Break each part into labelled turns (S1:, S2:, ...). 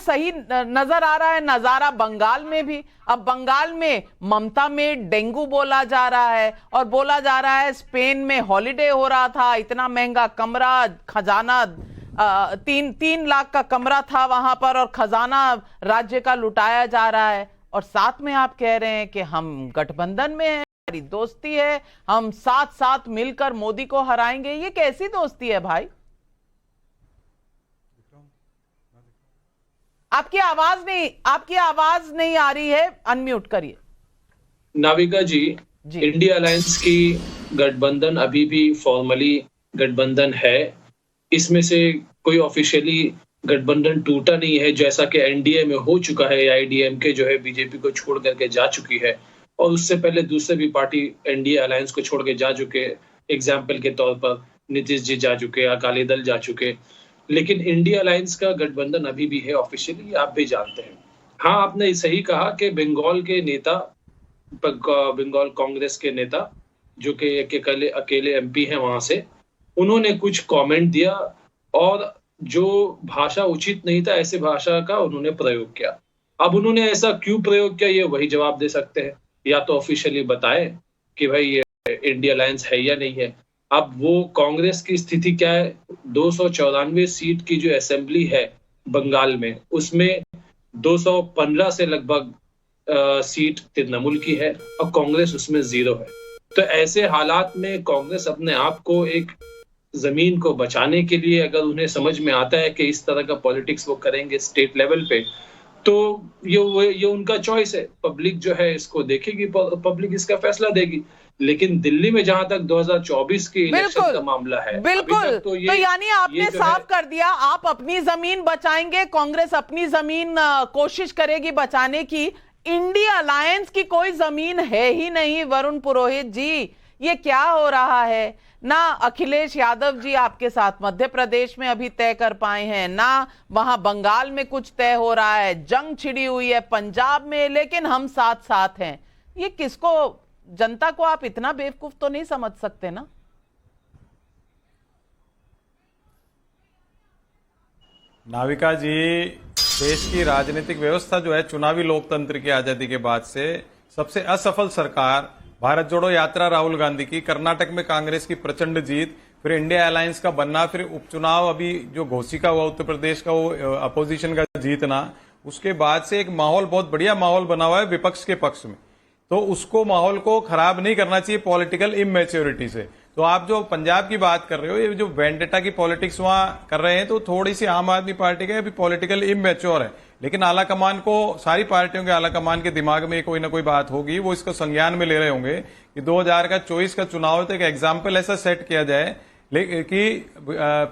S1: सही नजर आ रहा है नजारा बंगाल में भी। अब बंगाल में ममता में डेंगू बोला जा रहा है और बोला जा रहा है स्पेन में हॉलिडे हो रहा था, इतना महंगा कमरा, खजाना 3 लाख का कमरा था वहां पर और खजाना राज्य का लुटाया जा रहा है। और साथ में आप कह रहे हैं कि हम गठबंधन में हैं, हमारी दोस्ती है, हम साथ साथ मिलकर मोदी को हराएंगे। ये कैसी दोस्ती है भाई? आपकी आवाज नहीं आ रही है, अनम्यूट करिए।
S2: नाविका जी, इंडिया अलायंस की गठबंधन अभी भी फॉर्मली गठबंधन है। इसमें से कोई ऑफिशियली गठबंधन टूटा नहीं है, जैसा कि एनडीए में हो चुका है। आईडीएमके जो है बीजेपी को छोड़ करके जा चुकी है और उससे पहले दूसरे भी पार्टी एनडीए अलायंस को छोड़ के जा चुके। एग्जाम्पल के तौर पर नीतीश जी जा चुके, अकाली दल जा चुके। लेकिन इंडिया अलायंस का गठबंधन अभी भी है ऑफिशियली, आप भी जानते हैं। हाँ, आपने सही कहा कि बंगाल के नेता, बंगाल कांग्रेस के नेता जो कि अकेले एमपी हैं वहां से, उन्होंने कुछ कमेंट दिया और जो भाषा उचित नहीं था ऐसे भाषा का उन्होंने प्रयोग किया। अब उन्होंने ऐसा क्यों प्रयोग किया ये वही जवाब दे सकते हैं, या तो ऑफिशियली बताए कि भाई ये इंडिया अलायंस है या नहीं है। अब वो कांग्रेस की स्थिति क्या है, 294 सीट की जो असेंबली है बंगाल में, उसमें 215 से लगभग सीट तृणमूल की है और कांग्रेस उसमें 0 है। तो ऐसे हालात में कांग्रेस अपने आप को एक जमीन को बचाने के लिए, अगर उन्हें समझ में आता है कि इस तरह का पॉलिटिक्स वो करेंगे स्टेट लेवल पे, तो ये उनका चॉइस है। पब्लिक जो है इसको देखेगी, पब्लिक इसका फैसला देगी। लेकिन दिल्ली में जहां तक 2024 के इलेक्शन का मामला है,
S1: बिल्कुल, तो यानी आपने साफ कर दिया, आप अपनी जमीन बचाएंगे, कांग्रेस अपनी जमीन कोशिश करेगी बचाने की। इंडिया अलायंस की कोई जमीन है ही नहीं वरुण पुरोहित जी। ये क्या हो रहा है? ना अखिलेश यादव जी आपके साथ मध्य प्रदेश में अभी तय कर पाए हैं, ना वहां बंगाल में कुछ तय हो रहा है, जंग छिड़ी हुई है पंजाब में, लेकिन हम साथ साथ हैं। ये किसको, जनता को आप इतना बेवकूफ तो नहीं समझ सकते ना?
S3: नाविका जी, देश की राजनीतिक व्यवस्था जो है चुनावी लोकतंत्र की आजादी के बाद से सबसे असफल सरकार, भारत जोड़ो यात्रा राहुल गांधी की, कर्नाटक में कांग्रेस की प्रचंड जीत, फिर इंडिया अलायंस का बनना, फिर उपचुनाव अभी जो घोषिका हुआ उत्तर प्रदेश का वो अपोजिशन का जीतना, उसके बाद से एक माहौल, बहुत बढ़िया माहौल बना हुआ है विपक्ष के पक्ष में। तो उसको माहौल को खराब नहीं करना चाहिए पॉलिटिकल इमेच्योरिटी से। तो आप जो पंजाब की बात कर रहे हो, ये जो वेंडेटा की पॉलिटिक्स वहां कर रहे हैं, तो थोड़ी सी आम आदमी पार्टी का अभी पॉलिटिकल इमेच्योर है। लेकिन आला कमान को, सारी पार्टियों के आला कमान के दिमाग में कोई ना कोई बात होगी, वो इसको संज्ञान में ले रहे होंगे कि 2024 का चुनाव तो एक एग्जाम्पल ऐसा सेट किया जाए कि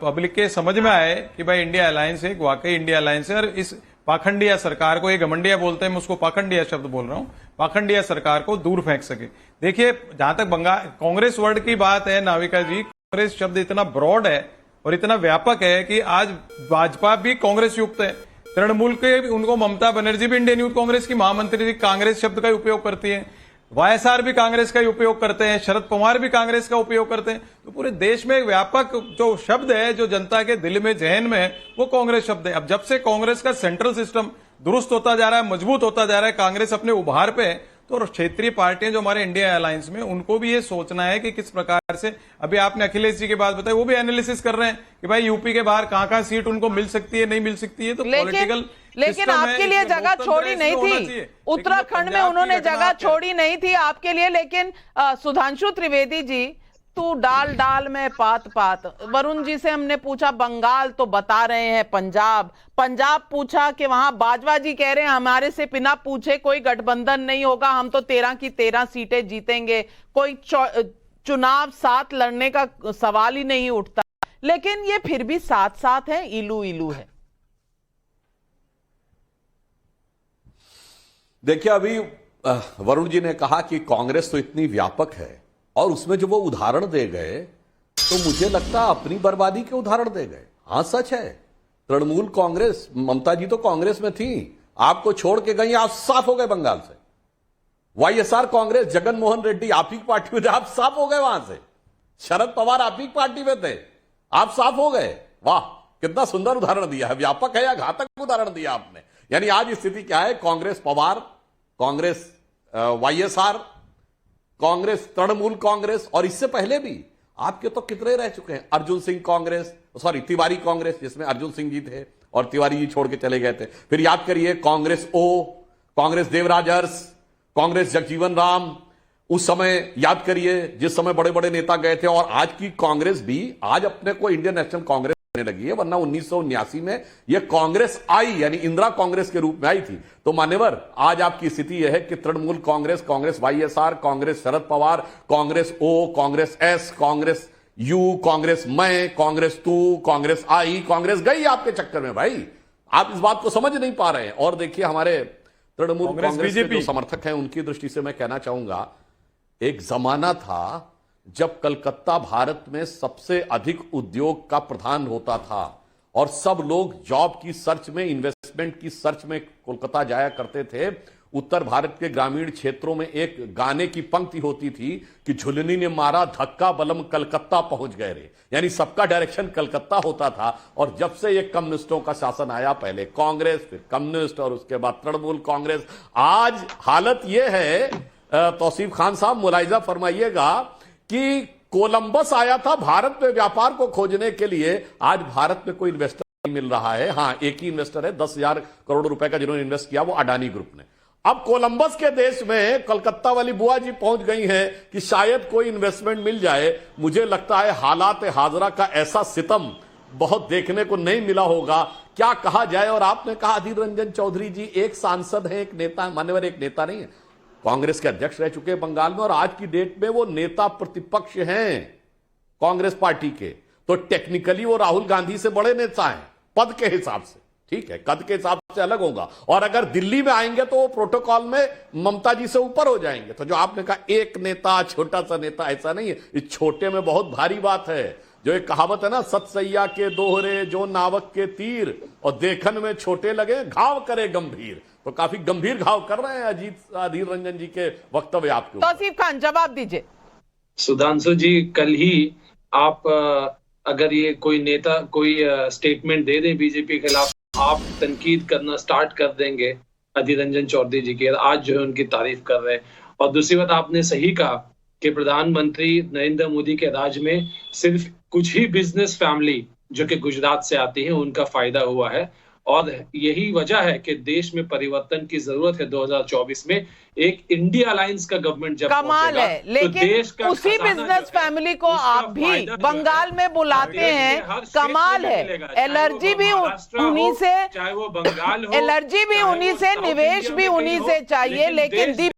S3: पब्लिक के समझ में आए कि भाई इंडिया अलायंस है, वाकई इंडिया अलायंस है। और इस पाखंडिया सरकार को, ये घमंडिया बोलते हैं, मैं उसको पाखंडिया शब्द बोल रहा हूं, पाखंडिया सरकार को दूर फेंक सके। देखिए, जहां तक बंगाल कांग्रेस वर्ड की बात है नाविका जी, कांग्रेस शब्द इतना ब्रॉड है और इतना व्यापक है कि आज भाजपा भी कांग्रेस युक्त है, तृणमूल के उनको ममता बनर्जी भी इंडियन यूथ कांग्रेस की महामंत्री कांग्रेस शब्द का उपयोग करती है, वाईएसआर भी कांग्रेस का उपयोग करते हैं, शरद पवार भी कांग्रेस का उपयोग करते हैं। तो पूरे देश में एक व्यापक जो शब्द है, जो जनता के दिल में, जहन में है, वो कांग्रेस शब्द है। अब जब से कांग्रेस का सेंट्रल सिस्टम दुरुस्त होता जा रहा है, मजबूत होता जा रहा है, कांग्रेस अपने उभार पे है, तो क्षेत्रीय पार्टियां जो हमारे इंडिया अलायंस में, उनको भी ये सोचना है कि किस प्रकार से, अभी आपने अखिलेश जी की बात बताई, वो भी एनालिसिस कर रहे हैं कि भाई यूपी के बाहर कहां सीट उनको मिल सकती है, नहीं मिल सकती है। तो पॉलिटिकल
S1: लेकिन आपके लिए जगह छोड़ी नहीं थी, उत्तराखंड में उन्होंने जगह छोड़ी नहीं थी आपके लिए। लेकिन सुधांशु त्रिवेदी जी, तू डाल डाल में पात पात, वरुण जी से हमने पूछा बंगाल तो बता रहे हैं पंजाब पूछा कि वहां बाजवा जी कह रहे हैं हमारे से बिना पूछे कोई गठबंधन नहीं होगा, हम तो 13 की 13 सीटें जीतेंगे, कोई चुनाव साथ लड़ने का सवाल ही नहीं उठता। लेकिन ये फिर भी साथ साथ है, इलू इलू है।
S4: देखिए, अभी वरुण जी ने कहा कि कांग्रेस तो इतनी व्यापक है, और उसमें जो वो उदाहरण दे गए, तो मुझे लगता है अपनी बर्बादी के उदाहरण दे गए। हाँ, सच है, तृणमूल कांग्रेस, ममता जी तो कांग्रेस में थी, आपको छोड़ के गई, आप साफ हो गए बंगाल से। वाईएसआर कांग्रेस, जगन मोहन रेड्डी आप ही पार्टी में थे, आप साफ हो गए वहां से। शरद पवार आप ही पार्टी में थे, आप साफ हो गए। वाह, कितना सुंदर उदाहरण दिया है, व्यापक है या घातक उदाहरण दिया आपने। यानी आज स्थिति क्या है, कांग्रेस पवार, कांग्रेस वाईएसआर, कांग्रेस तृणमूल कांग्रेस, और इससे पहले भी आपके तो कितने रह चुके हैं, अर्जुन सिंह कांग्रेस, सॉरी तिवारी कांग्रेस जिसमें अर्जुन सिंह जी थे और तिवारी जी छोड़ के चले गए थे। फिर याद करिए कांग्रेस ओ, कांग्रेस देवराज अरस, कांग्रेस जगजीवन राम, उस समय याद करिए जिस समय बड़े बड़े नेता गए थे। और आज की कांग्रेस भी आज अपने को इंडियन नेशनल कांग्रेस लगी है, वरना 1979 में यह कांग्रेस आई, यानी इंदिरा कांग्रेस के रूप में आई थी। तो मान्यवर आज आपकी स्थिति यह है कि Trinamool Congress, Congress YSR, Congress Sharad Pawar, Congress O, Congress S, Congress U, Congress मैं, कांग्रेस तू, कांग्रेस आई, कांग्रेस गई आपके चक्कर में भाई। आप इस बात को समझ नहीं पा रहे हैं। और देखिए हमारे तृणमूल कांग्रेस के जो समर्थक हैं उनकी दृष्टि से मैं कहना चाहूंगा, एक जमाना था जब कलकत्ता भारत में सबसे अधिक उद्योग का प्रधान होता था और सब लोग जॉब की सर्च में, इन्वेस्टमेंट की सर्च में कोलकाता जाया करते थे। उत्तर भारत के ग्रामीण क्षेत्रों में एक गाने की पंक्ति होती थी कि झुलनी ने मारा धक्का बलम कलकत्ता पहुंच गए रे, यानी सबका डायरेक्शन कलकत्ता होता था। और जब से ये कम्युनिस्टों का शासन आया, पहले कांग्रेस फिर कम्युनिस्ट और उसके बाद तृणमूल कांग्रेस, आज हालत यह है, तौसीफ खान साहब मुलाहिजा फरमाइएगा कि कोलंबस आया था भारत में व्यापार को खोजने के लिए, आज भारत में कोई इन्वेस्टर नहीं मिल रहा है। हां, एक ही इन्वेस्टर है 10,000 करोड़ रुपए का जिन्होंने इन्वेस्ट किया, वो अडानी ग्रुप ने। अब कोलंबस के देश में कलकत्ता वाली बुआ जी पहुंच गई हैं कि शायद कोई इन्वेस्टमेंट मिल जाए। मुझे लगता है हालात हाजरा का ऐसा सितम बहुत देखने को नहीं मिला होगा, क्या कहा जाए। और आपने कहा अधीर रंजन चौधरी जी एक सांसद है, एक नेता, मान्यवर एक नेता नहीं है, कांग्रेस के अध्यक्ष रह चुके हैं बंगाल में और आज की डेट में वो नेता प्रतिपक्ष हैं कांग्रेस पार्टी के। तो टेक्निकली वो राहुल गांधी से बड़े नेता हैं पद के हिसाब से, ठीक है, कद के हिसाब से अलग होगा। और अगर दिल्ली में आएंगे तो वो प्रोटोकॉल में ममता जी से ऊपर हो जाएंगे। तो जो आपने कहा एक नेता, छोटा सा नेता, ऐसा नहीं है। इस छोटे में बहुत भारी बात है। जो एक कहावत है ना, सतसैया के दोहरे जो नावक के तीर, और देखन में छोटे लगे घाव करे गंभीर। तो काफी गंभीर घाव कर रहे हैं अधीर रंजन जी के वक्तव्य आपके।
S1: तौसीफ खान जवाब दीजिए।
S2: सुधांशु जी, कल ही आप अगर ये कोई नेता कोई स्टेटमेंट दे दे बीजेपी के खिलाफ, आप तनकीद करना स्टार्ट कर देंगे अधीर रंजन चौधरी जी की। आज जो है उनकी तारीफ कर रहे हैं। और दूसरी बात, आपने सही कहा कि प्रधानमंत्री नरेंद्र मोदी के राज में सिर्फ कुछ ही बिजनेस फैमिली जो कि गुजरात से आती है उनका फायदा हुआ है। और यही वजह है कि देश में परिवर्तन की जरूरत है। 2024 में एक इंडिया अलायंस का गवर्नमेंट जब
S1: कमाल है, लेकिन
S2: तो देश का
S1: उसी बिजनेस फैमिली को आप भी बंगाल में बुलाते हैं। कमाल है, एलर्जी भी उन्हीं से,
S2: चाहे वो बंगाल हो,
S1: एलर्जी भी उन्हीं से, निवेश भी उन्हीं से चाहिए। लेकिन